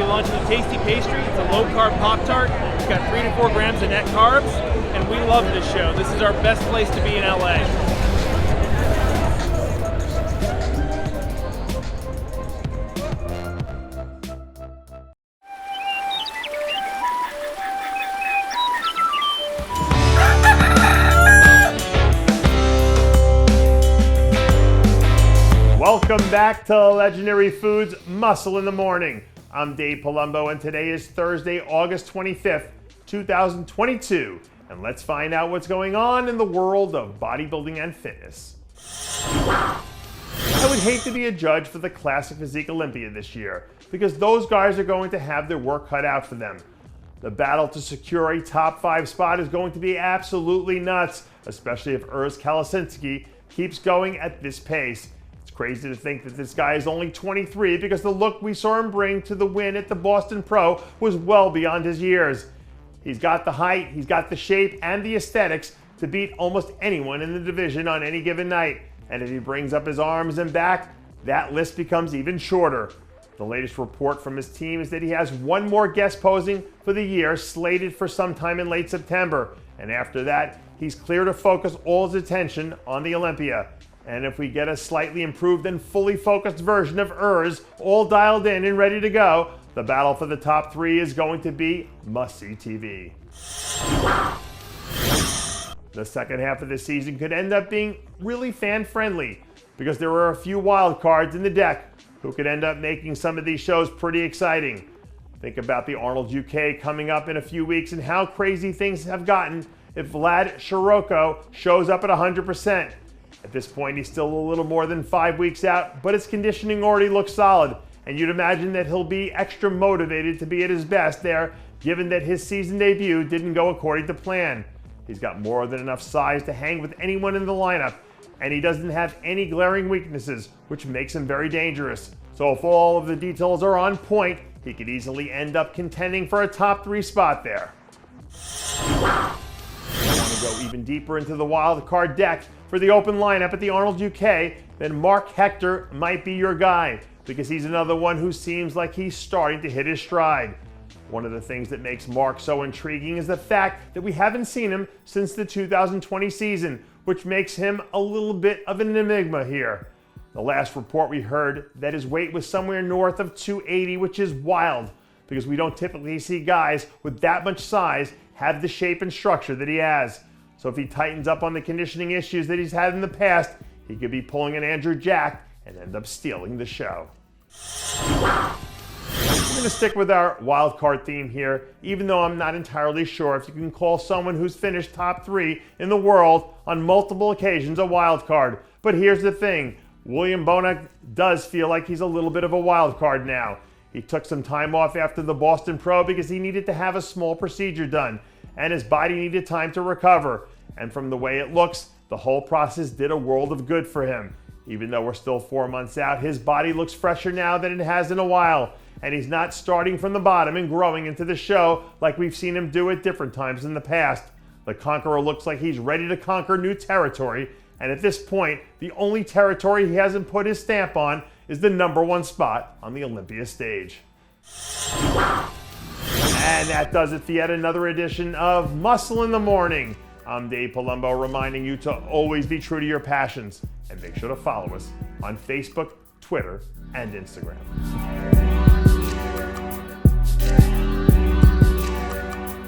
be launching a tasty pastry. It's a low-carb Pop-Tart. It's got 3 to 4 grams of net carbs, and we love this show. This is our best place to be in LA. Welcome back to Legendary Foods Muscle in the Morning. I'm Dave Palumbo, and today is Thursday, August 25th, 2022. And let's find out what's going on in the world of bodybuilding and fitness. I would hate to be a judge for the Classic Physique Olympia this year, because those guys are going to have their work cut out for them. The battle to secure a top 5 spot is going to be absolutely nuts, especially if Urs Kalecinski keeps going at this pace. Crazy to think that this guy is only 23 because the look we saw him bring to the win at the Boston Pro was well beyond his years. He's got the height, he's got the shape and the aesthetics to beat almost anyone in the division on any given night. And if he brings up his arms and back, that list becomes even shorter. The latest report from his team is that he has one more guest posing for the year slated for sometime in late September. And after that, he's clear to focus all his attention on the Olympia. And if we get a slightly improved and fully focused version of Urs, all dialed in and ready to go, the battle for the top 3 is going to be must-see TV. The second half of the season could end up being really fan-friendly because there are a few wild cards in the deck who could end up making some of these shows pretty exciting. Think about the Arnold UK coming up in a few weeks and how crazy things have gotten if Vlad Suhoruchko shows up at 100%. At this point, he's still a little more than 5 weeks out, but his conditioning already looks solid, and you'd imagine that he'll be extra motivated to be at his best there, given that his season debut didn't go according to plan. He's got more than enough size to hang with anyone in the lineup, and he doesn't have any glaring weaknesses, which makes him very dangerous. So if all of the details are on point, he could easily end up contending for a top 3 spot there. I want to go even deeper into the wild card deck for the open lineup at the Arnold UK, then Marc Hector might be your guy, because he's another one who seems like he's starting to hit his stride. One of the things that makes Marc so intriguing is the fact that we haven't seen him since the 2020 season, which makes him a little bit of an enigma here. The last report we heard that his weight was somewhere north of 280, which is wild, because we don't typically see guys with that much size have the shape and structure that he has. So if he tightens up on the conditioning issues that he's had in the past, he could be pulling an Andrew Jack and end up stealing the show. We're going to stick with our wild card theme here, even though I'm not entirely sure if you can call someone who's finished top 3 in the world on multiple occasions a wild card. But here's the thing, William Bonac does feel like he's a little bit of a wild card now. He took some time off after the Boston Pro because he needed to have a small procedure done, and his body needed time to recover. And from the way it looks, the whole process did a world of good for him. Even though we're still 4 months out, his body looks fresher now than it has in a while. And he's not starting from the bottom and growing into the show like we've seen him do at different times in the past. The Conqueror looks like he's ready to conquer new territory. And at this point, the only territory he hasn't put his stamp on is the #1 spot on the Olympia stage. And that does it for yet another edition of Muscle in the Morning. I'm Dave Palumbo, reminding you to always be true to your passions, and make sure to follow us on Facebook, Twitter, and Instagram.